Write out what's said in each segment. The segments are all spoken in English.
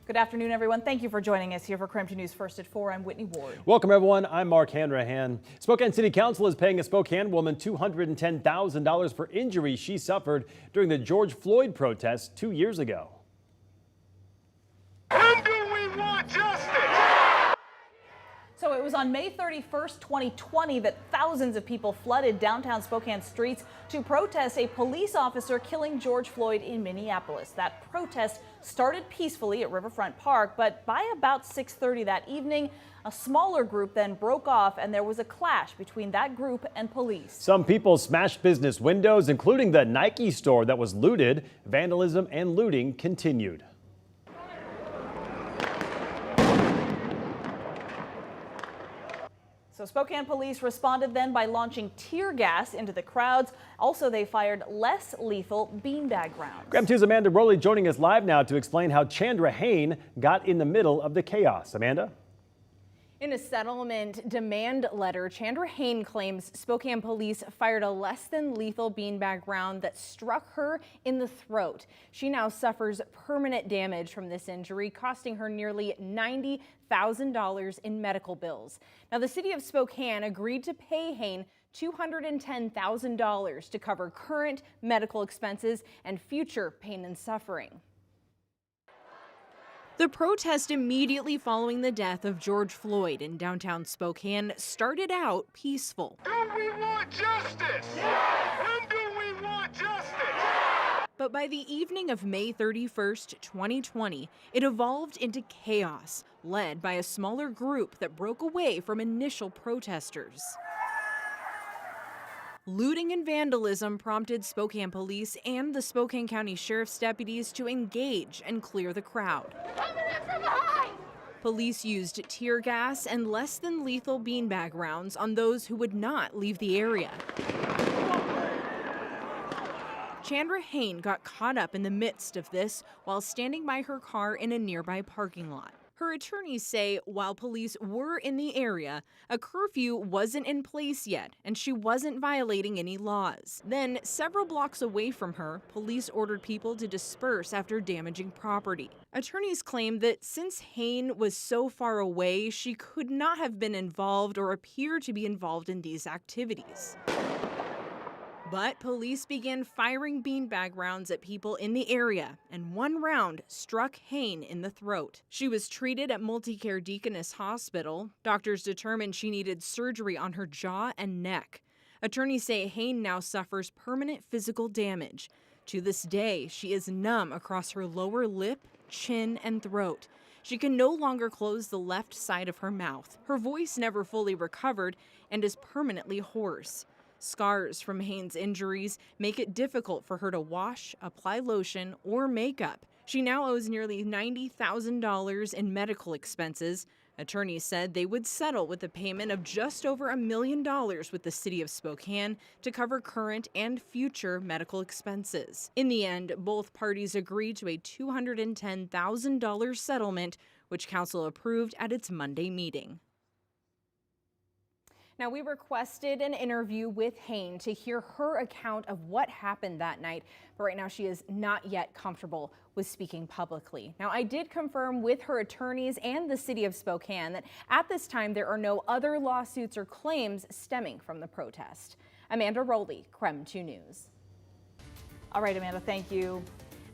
Good afternoon, everyone. Thank you for joining us here for KREM 2 News First at 4. I'm Whitney Ward. Welcome, everyone. I'm Mark Hanrahan. Spokane City Council is paying a Spokane woman $210,000 for injuries she suffered during the George Floyd protests 2 years ago. When do we want justice? So it was on May 31st, 2020 that thousands of people flooded downtown Spokane streets to protest a police officer killing George Floyd in Minneapolis. That protest started peacefully at Riverfront Park, but by about 6:30 that evening, a smaller group then broke off and there was a clash between that group and police. Some people smashed business windows, including the Nike store that was looted. Vandalism and looting continued. So Spokane police responded then by launching tear gas into the crowds. Also, they fired less lethal beanbag rounds. KREM 2's Amanda Rowley joining us live now to explain how Chandra Hain got in the middle of the chaos. Amanda? In a settlement demand letter, Chandra Hain claims Spokane police fired a less than lethal beanbag round that struck her in the throat. She now suffers permanent damage from this injury, costing her nearly $90,000 in medical bills. Now, the city of Spokane agreed to pay Hain $210,000 to cover current medical expenses and future pain and suffering. The protest immediately following the death of George Floyd in downtown Spokane started out peaceful. Do we want justice? When do we want justice? But by the evening of May 31st, 2020, it evolved into chaos, led by a smaller group that broke away from initial protesters. Looting and vandalism prompted Spokane police and the Spokane County Sheriff's deputies to engage and clear the crowd. Police used tear gas and less than lethal beanbag rounds on those who would not leave the area. Chandra Hain got caught up in the midst of this while standing by her car in a nearby parking lot. Her attorneys say while police were in the area, a curfew wasn't in place yet and she wasn't violating any laws. Then, several blocks away from her, police ordered people to disperse after damaging property. Attorneys claim that since Hain was so far away, she could not have been involved or appear to be involved in these activities. But police began firing beanbag rounds at people in the area, and one round struck Hain in the throat. She was treated at Multicare Deaconess Hospital. Doctors determined she needed surgery on her jaw and neck. Attorneys say Hain now suffers permanent physical damage. To this day, she is numb across her lower lip, chin, and throat. She can no longer close the left side of her mouth. Her voice never fully recovered and is permanently hoarse. Scars from Hain's injuries make it difficult for her to wash, apply lotion, or makeup. She now owes nearly $90,000 in medical expenses. Attorneys said they would settle with a payment of just over $1 million with the city of Spokane to cover current and future medical expenses. In the end, both parties agreed to a $210,000 settlement, which council approved at its Monday meeting. Now, we requested an interview with Hain to hear her account of what happened that night, but right now she is not yet comfortable with speaking publicly. Now, I did confirm with her attorneys and the city of Spokane that at this time there are no other lawsuits or claims stemming from the protest. Amanda Rowley, KREM 2 News. All right, Amanda, thank you.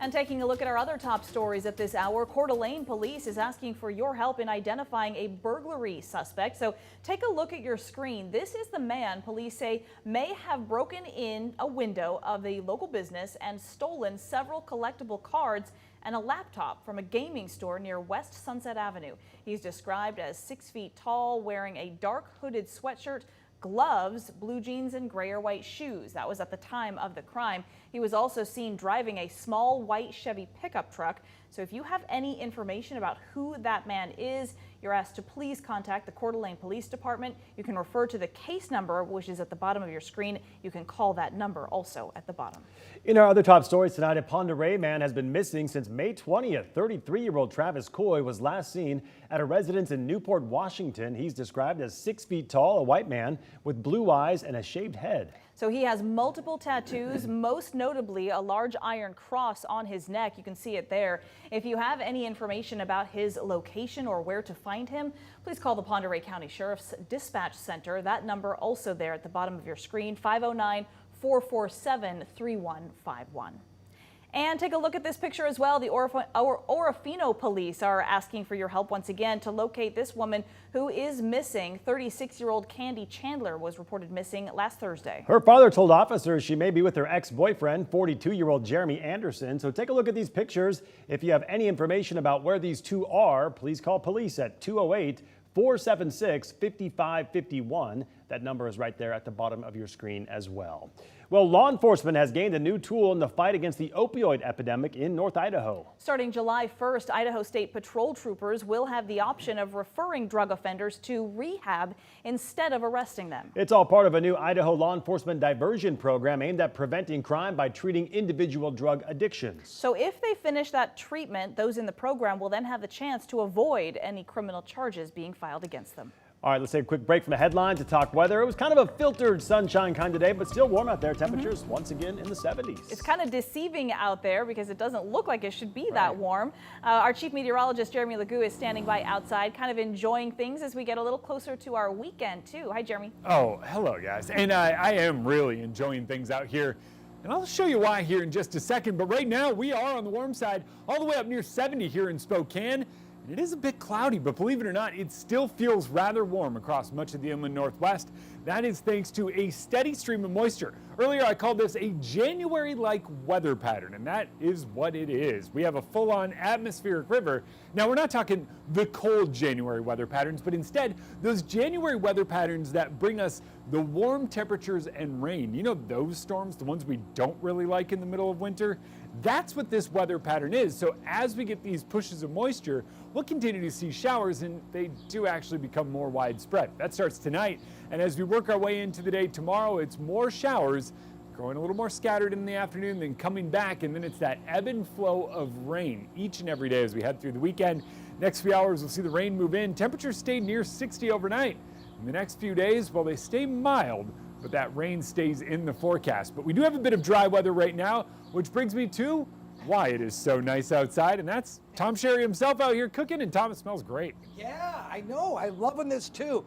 And taking a look at our other top stories at this hour, Coeur d'Alene police is asking for your help in identifying a burglary suspect. So take a look at your screen. This is the man police say may have broken in a window of a local business and stolen several collectible cards and a laptop from a gaming store near West Sunset Avenue. He's described as 6 feet tall, wearing a dark hooded sweatshirt, gloves, blue jeans, and gray or white shoes. That was at the time of the crime. He was also seen driving a small white Chevy pickup truck. So if you have any information about who that man is, you're asked to please contact the Coeur d'Alene Police Department. You can refer to the case number, which is at the bottom of your screen. You can call that number also at the bottom. In our other top stories tonight, a Pend Oreille man has been missing since May 20th. 33-year-old Travis Coy was last seen at a residence in Newport, Washington. He's described as 6 feet tall, a white man with blue eyes and a shaved head. So he has multiple tattoos, most notably a large iron cross on his neck. You can see it there. If you have any information about his location or where to find him, please call the Pend Oreille County Sheriff's Dispatch Center. That number also there at the bottom of your screen, 509-447-3151. And take a look at this picture as well. The Orofino police are asking for your help once again to locate this woman who is missing. 36-year-old Candy Chandler was reported missing last Thursday. Her father told officers she may be with her ex-boyfriend, 42-year-old Jeremy Anderson. So take a look at these pictures. If you have any information about where these two are, please call police at 208-476-5551. That number is right there at the bottom of your screen as well. Well, law enforcement has gained a new tool in the fight against the opioid epidemic in North Idaho. Starting July 1st, Idaho State Patrol troopers will have the option of referring drug offenders to rehab instead of arresting them. It's all part of a new Idaho law enforcement diversion program aimed at preventing crime by treating individual drug addictions. So if they finish that treatment, those in the program will then have the chance to avoid any criminal charges being filed against them. All right, let's take a quick break from the headlines to talk weather. It was kind of a filtered sunshine kind of day, but still warm out there. Temperatures once again in the 70s. It's kind of deceiving out there because it doesn't look like it should be that warm. Our chief meteorologist, Jeremy Legou, is standing by outside, kind of enjoying things as we get a little closer to our weekend, too. Hi, Jeremy. Oh, hello, guys. And I am really enjoying things out here. And I'll show you why here in just a second. But right now, we are on the warm side, all the way up near 70 here in Spokane. It is a bit cloudy, but believe it or not, it still feels rather warm across much of the inland northwest. That is thanks to a steady stream of moisture. Earlier, I called this a January-like weather pattern, and that is what it is. We have a full-on atmospheric river. Now, we're not talking the cold January weather patterns, but instead, those January weather patterns that bring us the warm temperatures and rain. You know those storms, the ones we don't really like in the middle of winter? That's what this weather pattern is. So as we get these pushes of moisture, we'll continue to see showers, and they do actually become more widespread. That starts tonight, and as we work our way into the day tomorrow, it's more showers, growing a little more scattered in the afternoon, then coming back, and then it's that ebb and flow of rain each and every day as we head through the weekend. Next few hours, we'll see the rain move in. Temperatures stay near 60 overnight. In the next few days, well, they stay mild, but that rain stays in the forecast. But we do have a bit of dry weather right now, which brings me to why it is so nice outside, and that's Tom Sherry himself out here cooking, and Tom, it smells great. Yeah, I know. I'm loving this too.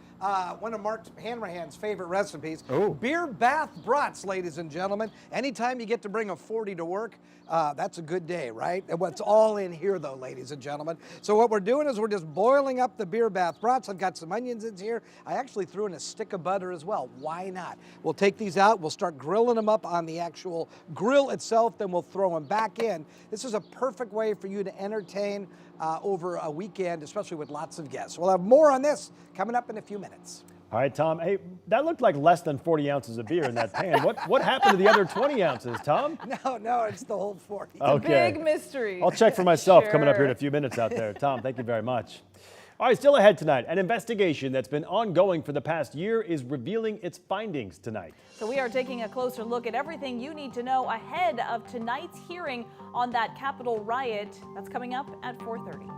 One of Mark Hanrahan's favorite recipes. Oh. Beer bath brats, ladies and gentlemen. Anytime you get to bring a 40 to work, that's a good day, right? And what's all in here though, ladies and gentlemen. So what we're doing is we're just boiling up the beer bath brats. I've got some onions in here. I actually threw in a stick of butter as well. Why not? We'll take these out. We'll start grilling them up on the actual grill itself. Then we'll throw them back in. This is a perfect way for you to entertain over a weekend, especially with lots of guests. We'll have more on this coming up in a few minutes. All right, Tom. Hey, that looked like less than 40 ounces of beer in that pan. What happened to the other 20 ounces, Tom? No, it's the whole 40. Okay. Big mystery. I'll check for myself Sure. coming up here in a few minutes out there. Tom, thank you very much. All right, still ahead tonight, an investigation that's been ongoing for the past year is revealing its findings tonight. So we are taking a closer look at everything you need to know ahead of tonight's hearing on that Capitol riot. That's coming up at 4:30.